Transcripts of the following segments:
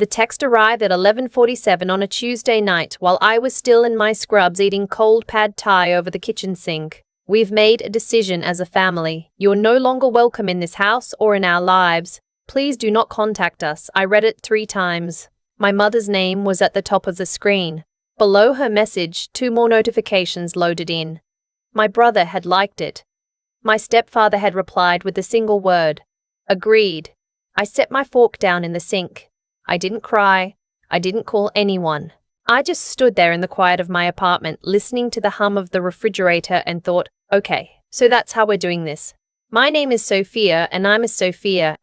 The text arrived at 11:47 on a Tuesday night while I was still in my scrubs eating cold pad thai over the kitchen sink. We've made a decision as a family. You're no longer welcome in this house or in our lives. Please do not contact us. I read it 3 times. My mother's name was at the top of the screen. Below her message, 2 more notifications loaded in. My brother had liked it. My stepfather had replied with a single word. Agreed. I set my fork down in the sink. I didn't cry. I didn't call anyone. I just stood there in the quiet of my apartment, listening to the hum of the refrigerator and thought, okay, so that's how we're doing this. My name is Sophia, and I'm a CPA.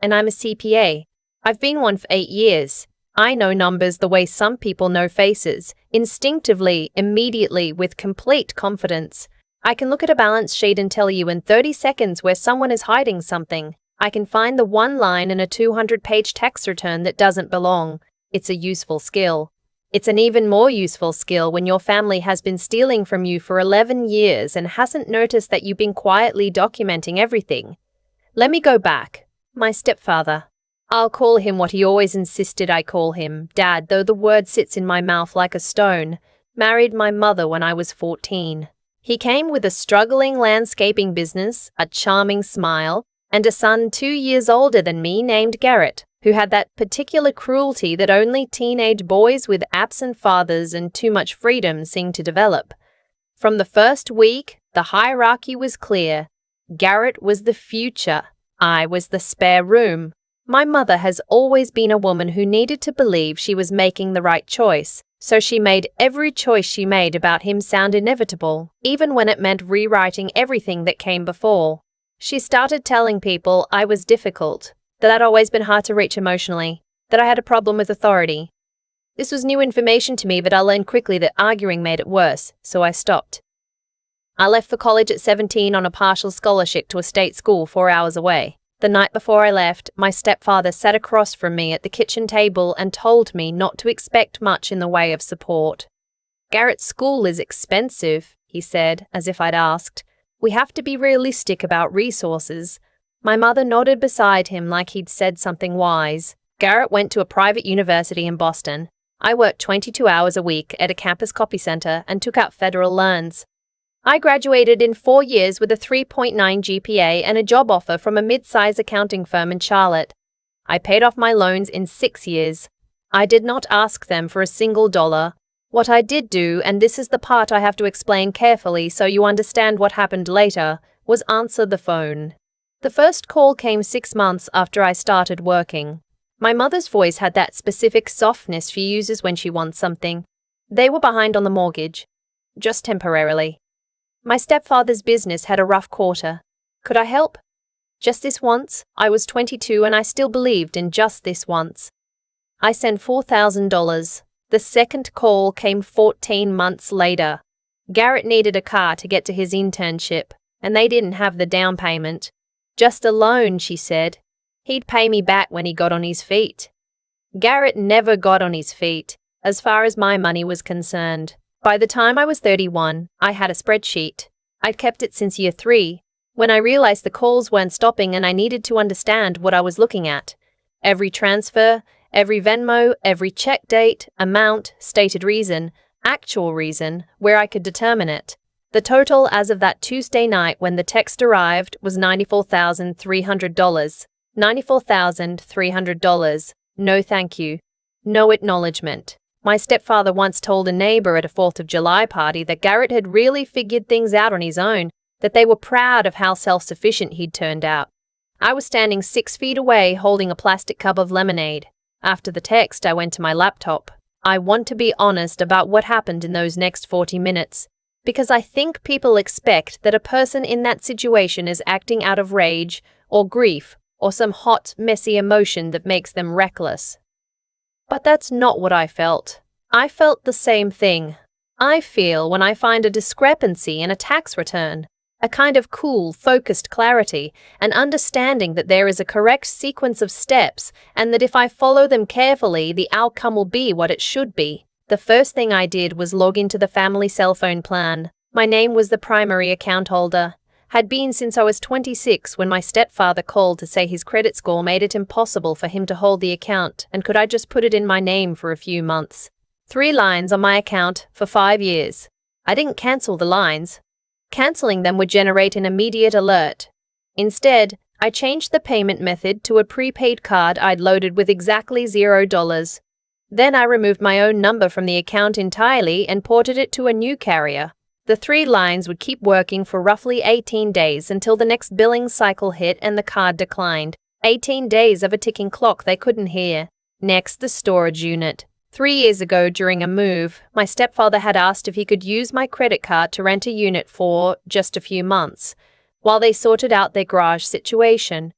I've been one for 8 years. I know numbers the way some people know faces, instinctively, immediately, with complete confidence. I can look at a balance sheet and tell you in 30 seconds where someone is hiding something. I can find the one line in a 200-page tax return that doesn't belong. It's a useful skill. It's an even more useful skill when your family has been stealing from you for 11 years and hasn't noticed that you've been quietly documenting everything. Let me go back. My stepfather. I'll call him what he always insisted I call him, Dad, though the word sits in my mouth like a stone. Married my mother when I was 14. He came with a struggling landscaping business, a charming smile, and a son 2 years older than me named Garrett, who had that particular cruelty that only teenage boys with absent fathers and too much freedom seem to develop. From the first week, the hierarchy was clear. Garrett was the future. I was the spare room. My mother has always been a woman who needed to believe she was making the right choice, so she made every choice she made about him sound inevitable, even when it meant rewriting everything that came before. She started telling people I was difficult, that I'd always been hard to reach emotionally, that I had a problem with authority. This was new information to me, but I learned quickly that arguing made it worse, so I stopped. I left for college at 17 on a partial scholarship to a state school 4 hours away. The night before I left, my stepfather sat across from me at the kitchen table and told me not to expect much in the way of support. Garrett's school is expensive, he said, as if I'd asked. We have to be realistic about resources. My mother nodded beside him like he'd said something wise. Garrett went to a private university in Boston. I worked 22 hours a week at a campus copy center and took out federal loans. I graduated in 4 years with a 3.9 GPA and a job offer from a mid-size accounting firm in Charlotte. I paid off my loans in 6 years. I did not ask them for a single dollar. What I did do, and this is the part I have to explain carefully so you understand what happened later, was answer the phone. The first call came 6 months after I started working. My mother's voice had that specific softness she uses when she wants something. They were behind on the mortgage. Just temporarily. My stepfather's business had a rough quarter. Could I help? Just this once. I was 22 and I still believed in just this once. I sent $4,000. The second call came 14 months later. Garrett needed a car to get to his internship, and they didn't have the down payment. Just a loan, she said. He'd pay me back when he got on his feet. Garrett never got on his feet, as far as my money was concerned. By the time I was 31, I had a spreadsheet. I'd kept it since year 3, when I realized the calls weren't stopping and I needed to understand what I was looking at. Every transfer, every Venmo, every check date, amount, stated reason, actual reason, where I could determine it. The total as of that Tuesday night when the text arrived was $94,300. $94,300. No thank you. No acknowledgement. My stepfather once told a neighbor at a 4th of July party that Garrett had really figured things out on his own, that they were proud of how self-sufficient he'd turned out. I was standing 6 feet away holding a plastic cup of lemonade. After the text, I went to my laptop. I want to be honest about what happened in those next 40 minutes, because I think people expect that a person in that situation is acting out of rage or grief or some hot, messy emotion that makes them reckless. But that's not what I felt. I felt the same thing. I feel when I find a discrepancy in a tax return, a kind of cool, focused clarity, an understanding that there is a correct sequence of steps and that if I follow them carefully, the outcome will be what it should be. The first thing I did was log into the family cell phone plan. My name was the primary account holder. Had been since I was 26 when my stepfather called to say his credit score made it impossible for him to hold the account and could I just put it in my name for a few months. 3 lines on my account for 5 years. I didn't cancel the lines. Canceling them would generate an immediate alert. Instead, I changed the payment method to a prepaid card I'd loaded with exactly $0. Then I removed my own number from the account entirely and ported it to a new carrier. The 3 lines would keep working for roughly 18 days until the next billing cycle hit and the card declined. 18 days of a ticking clock they couldn't hear. Next, the storage unit. 3 years ago, during a move, my stepfather had asked if he could use my credit card to rent a unit for just a few months, while they sorted out their garage situation.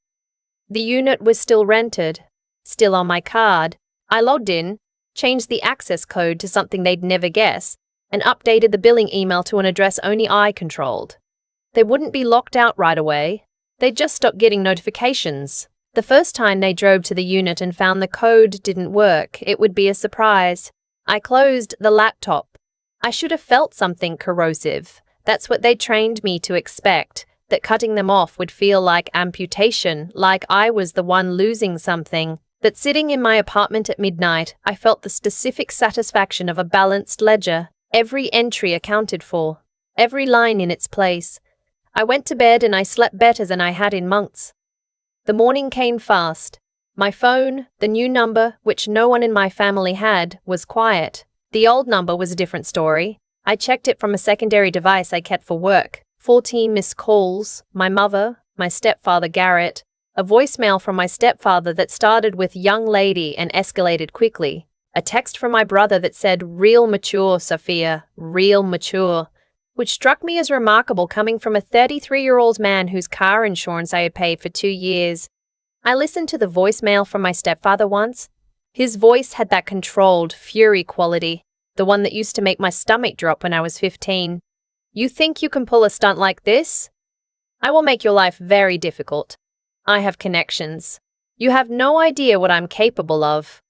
The unit was still rented, still on my card. I logged in, changed the access code to something they'd never guess, and updated the billing email to an address only I controlled. They wouldn't be locked out right away. They'd just stop getting notifications. The first time they drove to the unit and found the code didn't work, it would be a surprise. I closed the laptop. I should have felt something corrosive. That's what they trained me to expect, that cutting them off would feel like amputation, like I was the one losing something. That sitting in my apartment at midnight, I felt the specific satisfaction of a balanced ledger. Every entry accounted for, every line in its place. I went to bed and I slept better than I had in months. The morning came fast. My phone, the new number, which no one in my family had, was quiet. The old number was a different story. I checked it from a secondary device I kept for work. 14 missed calls, my mother, my stepfather Garrett, a voicemail from my stepfather that started with "young lady" and escalated quickly. A text from my brother that said, "Real mature, Sophia, real mature," which struck me as remarkable coming from a 33-year-old man whose car insurance I had paid for 2 years. I listened to the voicemail from my stepfather once. His voice had that controlled, fury quality, the one that used to make my stomach drop when I was 15. "You think you can pull a stunt like this? I will make your life very difficult. I have connections. You have no idea what I'm capable of."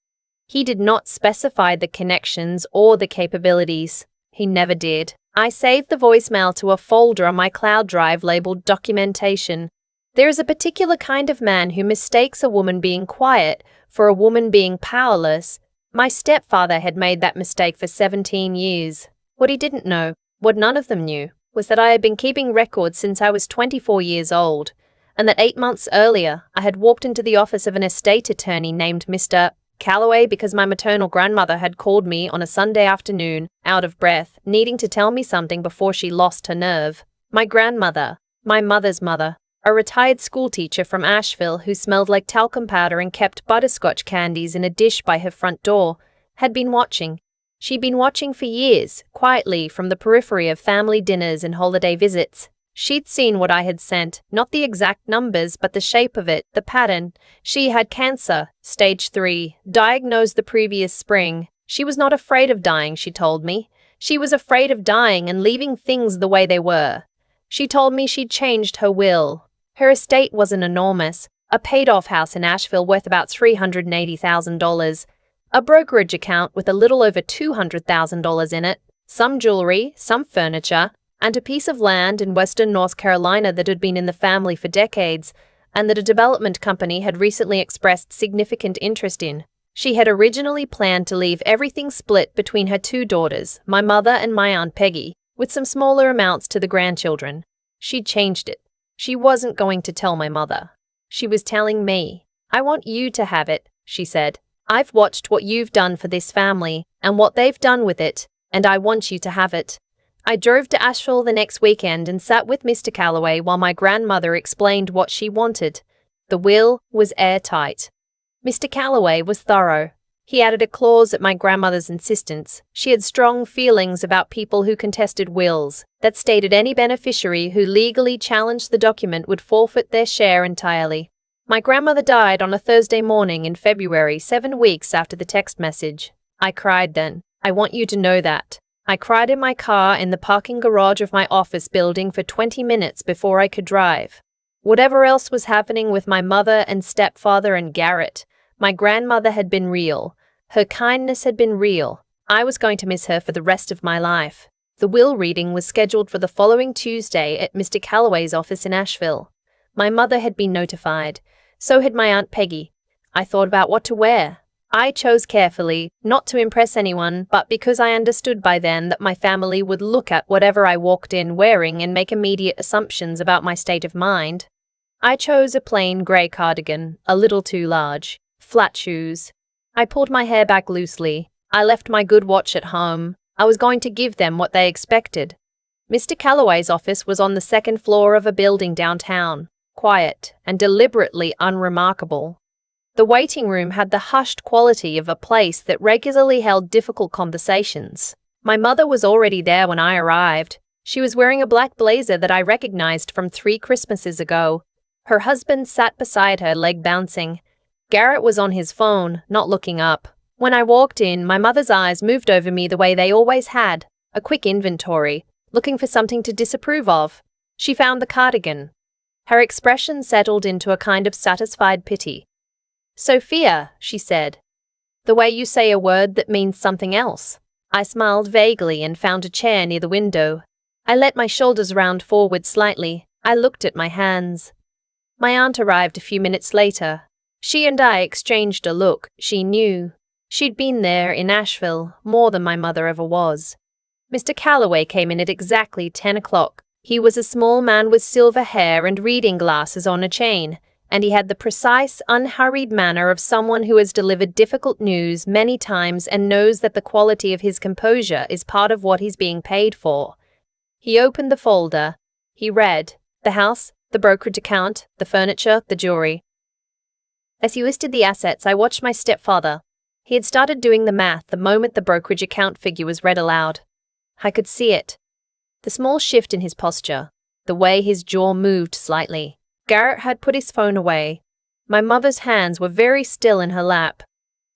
He did not specify the connections or the capabilities. He never did. I saved the voicemail to a folder on my cloud drive labeled documentation. There is a particular kind of man who mistakes a woman being quiet for a woman being powerless. My stepfather had made that mistake for 17 years. What he didn't know, what none of them knew, was that I had been keeping records since I was 24 years old, and that 8 months earlier I had walked into the office of an estate attorney named Mr. Calloway because my maternal grandmother had called me on a Sunday afternoon, out of breath, needing to tell me something before she lost her nerve. My grandmother, my mother's mother, a retired schoolteacher from Asheville who smelled like talcum powder and kept butterscotch candies in a dish by her front door, had been watching. She'd been watching for years, quietly from the periphery of family dinners and holiday visits. She'd seen what I had sent, not the exact numbers, but the shape of it, the pattern. She had cancer, stage 3, diagnosed the previous spring. She was not afraid of dying, she told me. She was afraid of dying and leaving things the way they were. She told me she'd changed her will. Her estate wasn't enormous, a paid-off house in Asheville worth about $380,000, a brokerage account with a little over $200,000 in it, some jewelry, some furniture, and a piece of land in western North Carolina that had been in the family for decades, and that a development company had recently expressed significant interest in. She had originally planned to leave everything split between her 2 daughters, my mother and my Aunt Peggy, with some smaller amounts to the grandchildren. She'd changed it. She wasn't going to tell my mother. She was telling me. "I want you to have it," she said. "I've watched what you've done for this family, and what they've done with it, and I want you to have it." I drove to Asheville the next weekend and sat with Mr. Calloway while my grandmother explained what she wanted. The will was airtight. Mr. Calloway was thorough. He added a clause at my grandmother's insistence. She had strong feelings about people who contested wills that stated any beneficiary who legally challenged the document would forfeit their share entirely. My grandmother died on a Thursday morning in February, 7 weeks after the text message. I cried then. I want you to know that. I cried in my car in the parking garage of my office building for 20 minutes before I could drive. Whatever else was happening with my mother and stepfather and Garrett, my grandmother had been real. Her kindness had been real. I was going to miss her for the rest of my life. The will reading was scheduled for the following Tuesday at Mr. Calloway's office in Asheville. My mother had been notified. So had my Aunt Peggy. I thought about what to wear. I chose carefully, not to impress anyone, but because I understood by then that my family would look at whatever I walked in wearing and make immediate assumptions about my state of mind. I chose a plain grey cardigan, a little too large, flat shoes. I pulled my hair back loosely. I left my good watch at home. I was going to give them what they expected. Mr. Calloway's office was on the second floor of a building downtown, quiet and deliberately unremarkable. The waiting room had the hushed quality of a place that regularly held difficult conversations. My mother was already there when I arrived. She was wearing a black blazer that I recognized from 3 Christmases ago. Her husband sat beside her, leg bouncing. Garrett was on his phone, not looking up. When I walked in, my mother's eyes moved over me the way they always had, a quick inventory, looking for something to disapprove of. She found the cardigan. Her expression settled into a kind of satisfied pity. "Sophia," she said. "The way you say a word that means something else." I smiled vaguely and found a chair near the window. I let my shoulders round forward slightly. I looked at my hands. My aunt arrived a few minutes later. She and I exchanged a look. She knew. She'd been there in Asheville more than my mother ever was. Mr. Calloway came in at exactly 10 o'clock. He was a small man with silver hair and reading glasses on a chain, and he had the precise, unhurried manner of someone who has delivered difficult news many times and knows that the quality of his composure is part of what he's being paid for. He opened the folder. He read, the house, the brokerage account, the furniture, the jewelry. As he listed the assets, I watched my stepfather. He had started doing the math the moment the brokerage account figure was read aloud. I could see it. The small shift in his posture, the way his jaw moved slightly. Garrett had put his phone away. My mother's hands were very still in her lap.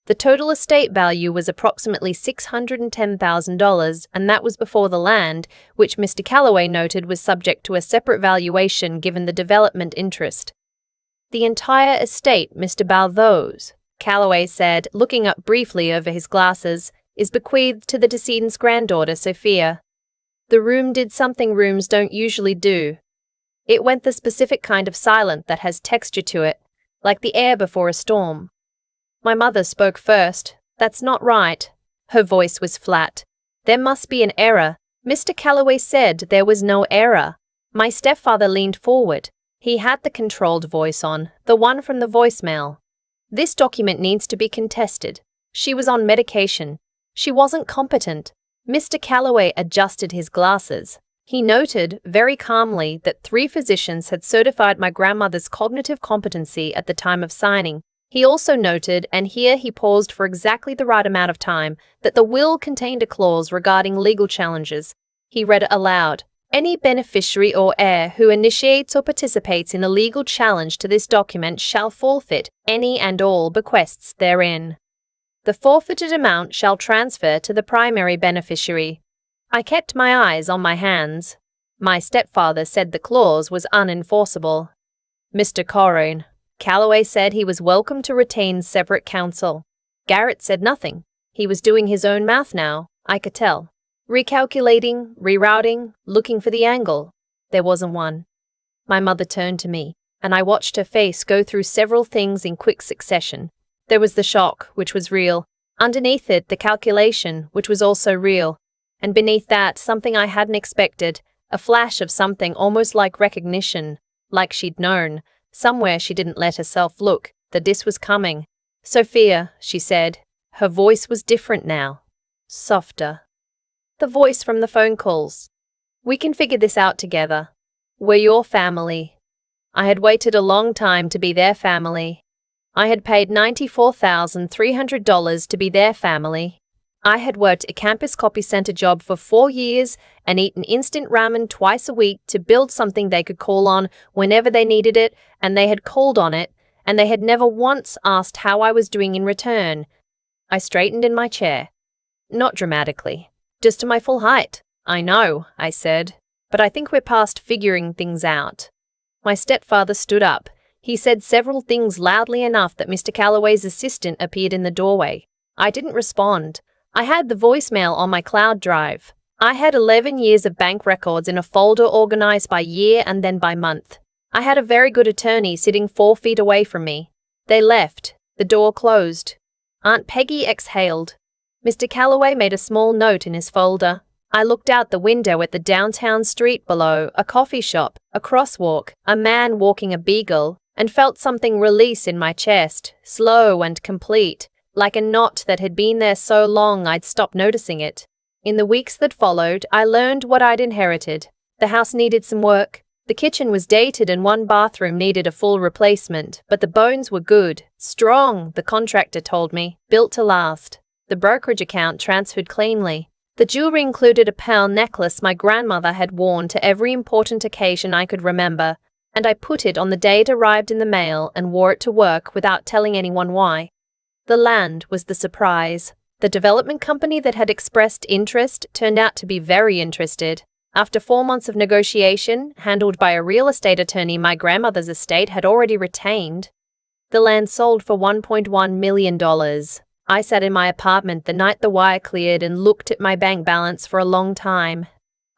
The total estate value was approximately $610,000, and that was before the land, which Mr. Calloway noted was subject to a separate valuation given the development interest. "The entire estate, Mr. Balthose," Calloway said, looking up briefly over his glasses, "is bequeathed to the decedent's granddaughter, Sophia." The room did something rooms don't usually do. It went the specific kind of silent that has texture to it, like the air before a storm. My mother spoke first. "That's not right." Her voice was flat. "There must be an error." Mr. Calloway said there was no error. My stepfather leaned forward. He had the controlled voice on, the one from the voicemail. "This document needs to be contested. She was on medication. She wasn't competent." Mr. Calloway adjusted his glasses. He noted, very calmly, that 3 physicians had certified my grandmother's cognitive competency at the time of signing. He also noted, and here he paused for exactly the right amount of time, that the will contained a clause regarding legal challenges. He read it aloud. "Any beneficiary or heir who initiates or participates in a legal challenge to this document shall forfeit any and all bequests therein. The forfeited amount shall transfer to the primary beneficiary." I kept my eyes on my hands. My stepfather said the clause was unenforceable. "Mr. Corrine," Calloway said he was welcome to retain separate counsel. Garrett said nothing. He was doing his own math now, I could tell. Recalculating, rerouting, looking for the angle. There wasn't one. My mother turned to me, and I watched her face go through several things in quick succession. There was the shock, which was real. Underneath it, the calculation, which was also real. And beneath that, something I hadn't expected, a flash of something almost like recognition, like she'd known, somewhere she didn't let herself look, that this was coming. "Sophia," she said. Her voice was different now. Softer. The voice from the phone calls. "We can figure this out together. We're your family." I had waited a long time to be their family. I had paid $94,300 to be their family. I had worked a campus copy center job for 4 years and eaten instant ramen twice a week to build something they could call on whenever they needed it, and they had called on it, and they had never once asked how I was doing in return. I straightened in my chair. Not dramatically. Just to my full height. "I know," I said, "but I think we're past figuring things out." My stepfather stood up. He said several things loudly enough that Mr. Calloway's assistant appeared in the doorway. I didn't respond. I had the voicemail on my cloud drive. I had 11 years of bank records in a folder organized by year and then by month. I had a very good attorney sitting 4 feet away from me. They left. The door closed. Aunt Peggy exhaled. Mr. Calloway made a small note in his folder. I looked out the window at the downtown street below, a coffee shop, a crosswalk, a man walking a beagle, and felt something release in my chest, slow and complete, like a knot that had been there so long I'd stopped noticing it. In the weeks that followed, I learned what I'd inherited. The house needed some work. The kitchen was dated and one bathroom needed a full replacement, but the bones were good, strong, the contractor told me, built to last. The brokerage account transferred cleanly. The jewelry included a pearl necklace my grandmother had worn to every important occasion I could remember, and I put it on the day it arrived in the mail and wore it to work without telling anyone why. The land was the surprise. The development company that had expressed interest turned out to be very interested. After 4 months of negotiation, handled by a real estate attorney my grandmother's estate had already retained, the land sold for $1.1 million. I sat in my apartment the night the wire cleared and looked at my bank balance for a long time.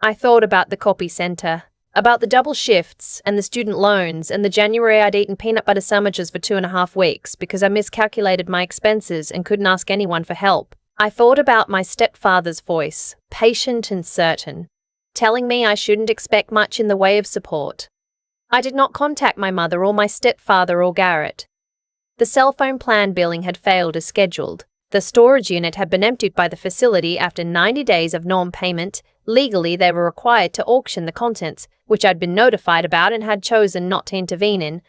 I thought about the copy center, about the double shifts and the student loans and the January I'd eaten peanut butter sandwiches for 2.5 weeks because I miscalculated my expenses and couldn't ask anyone for help. I thought about my stepfather's voice, patient and certain, telling me I shouldn't expect much in the way of support. I did not contact my mother or my stepfather or Garrett. The cell phone plan billing had failed as scheduled. The storage unit had been emptied by the facility after 90 days of non-payment. Legally, they were required to auction the contents, which I'd been notified about and had chosen not to intervene in.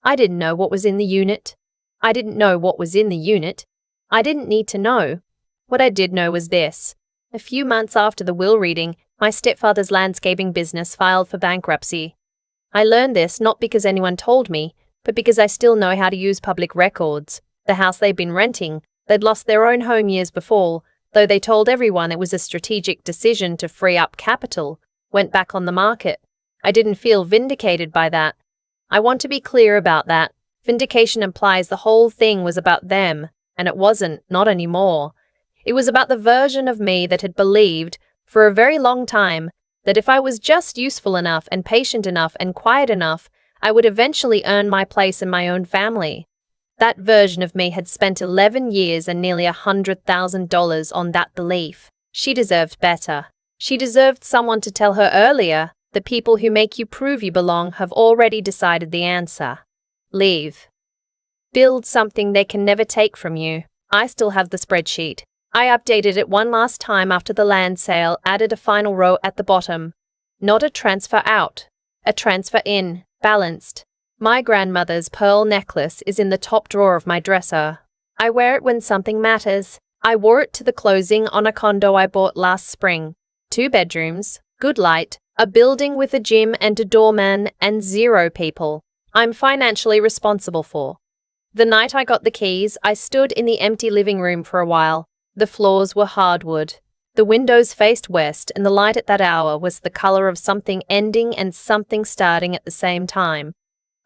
I didn't know what was in the unit. I didn't know what was in the unit. I didn't need to know. What I did know was this. A few months after the will reading, my stepfather's landscaping business filed for bankruptcy. I learned this not because anyone told me, but because I still know how to use public records. The house they'd been renting, they'd lost their own home years before, though they told everyone it was a strategic decision to free up capital, went back on the market. I didn't feel vindicated by that. I want to be clear about that. Vindication implies the whole thing was about them, and it wasn't, not anymore. It was about the version of me that had believed, for a very long time, that if I was just useful enough and patient enough and quiet enough, I would eventually earn my place in my own family. That version of me had spent 11 years and nearly $100,000 on that belief. She deserved better. She deserved someone to tell her earlier, the people who make you prove you belong have already decided the answer. Leave. Build something they can never take from you. I still have the spreadsheet. I updated it one last time after the land sale, added a final row at the bottom. Not a transfer out, a transfer in, balanced. My grandmother's pearl necklace is in the top drawer of my dresser. I wear it when something matters. I wore it to the closing on a condo I bought last spring. 2 bedrooms, good light, a building with a gym and a doorman, and 0 people. I'm financially responsible for. The night I got the keys, I stood in the empty living room for a while. The floors were hardwood. The windows faced west, and the light at that hour was the color of something ending and something starting at the same time.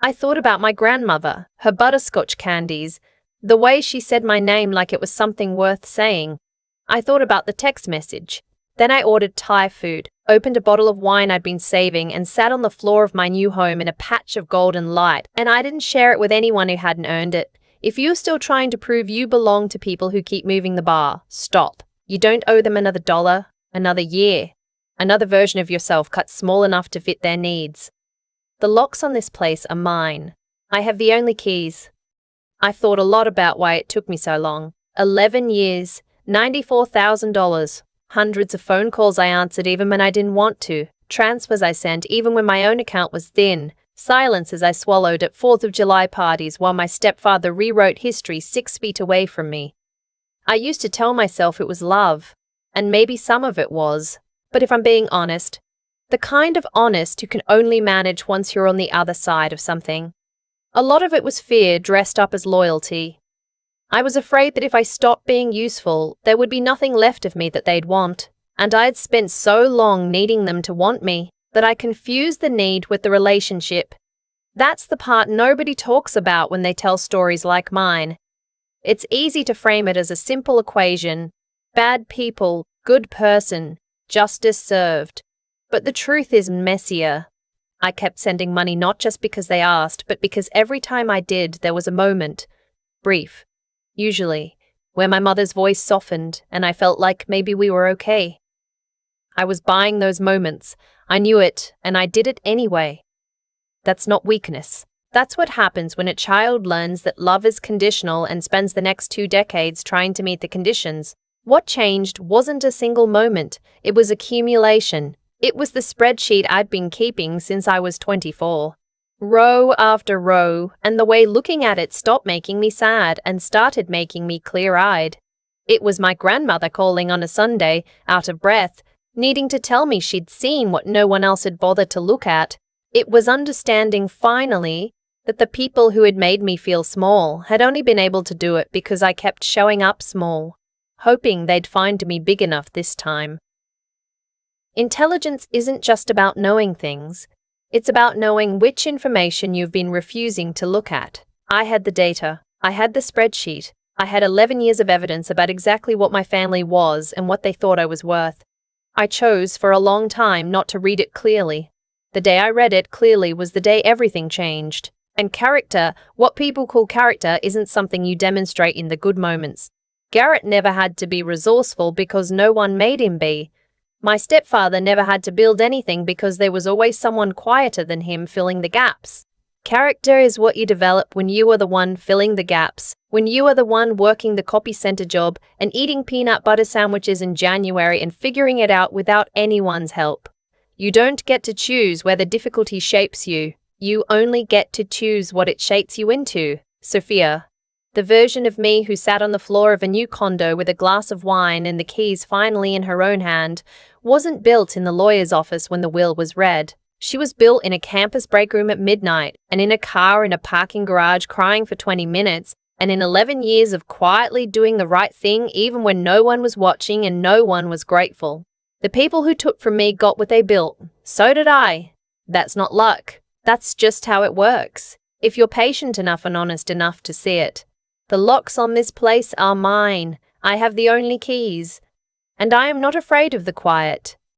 I thought about my grandmother, her butterscotch candies, the way she said my name like it was something worth saying. I thought about the text message. Then I ordered Thai food, opened a bottle of wine I'd been saving, and sat on the floor of my new home in a patch of golden light, and I didn't share it with anyone who hadn't earned it. If you're still trying to prove you belong to people who keep moving the bar, stop. You don't owe them another dollar, another year, another version of yourself cut small enough to fit their needs. The locks on this place are mine. I have the only keys. I thought a lot about why it took me so long. 11 years, $94,000. Hundreds of phone calls I answered even when I didn't want to. Transfers I sent even when my own account was thin. Silences I swallowed at 4th of July parties while my stepfather rewrote history 6 feet away from me. I used to tell myself it was love, and maybe some of it was. But if I'm being honest, the kind of honest you can only manage once you're on the other side of something. A lot of it was fear dressed up as loyalty. I was afraid that if I stopped being useful, there would be nothing left of me that they'd want, and I had spent so long needing them to want me that I confused the need with the relationship. That's the part nobody talks about when they tell stories like mine. It's easy to frame it as a simple equation: bad people, good person, Justice served. But the truth is messier. I kept sending money not just because they asked, but because every time I did, there was a moment, brief, usually, where my mother's voice softened and I felt like maybe we were okay. I was buying those moments. I knew it, and I did it anyway. That's not weakness. That's what happens when a child learns that love is conditional and spends the next 2 decades trying to meet the conditions. What changed wasn't a single moment, it was accumulation. It was the spreadsheet I'd been keeping since I was 24. Row after row, and the way looking at it stopped making me sad and started making me clear-eyed. It was my grandmother calling on a Sunday, out of breath, needing to tell me she'd seen what no one else had bothered to look at. It was understanding, finally, that the people who had made me feel small had only been able to do it because I kept showing up small, hoping they'd find me big enough this time. Intelligence isn't just about knowing things. It's about knowing which information you've been refusing to look at. I had the data. I had the spreadsheet. I had 11 years of evidence about exactly what my family was and what they thought I was worth. I chose for a long time not to read it clearly. The day I read it clearly was the day everything changed. And character, what people call character, isn't something you demonstrate in the good moments. Garrett never had to be resourceful because no one made him be. My stepfather never had to build anything because there was always someone quieter than him filling the gaps. Character is what you develop when you are the one filling the gaps, when you are the one working the copy center job and eating peanut butter sandwiches in January and figuring it out without anyone's help. You don't get to choose where the difficulty shapes you. You only get to choose what it shapes you into. Sophia. The version of me who sat on the floor of a new condo with a glass of wine and the keys finally in her own hand, wasn't built in the lawyer's office when the will was read. She was built in a campus break room at midnight, and in a car in a parking garage crying for 20 minutes, and in 11 years of quietly doing the right thing even when no one was watching and no one was grateful. The people who took from me got what they built. So did I. That's not luck. That's just how it works, if you're patient enough and honest enough to see it. The locks on this place are mine. I have the only keys. And I am not afraid of the quiet.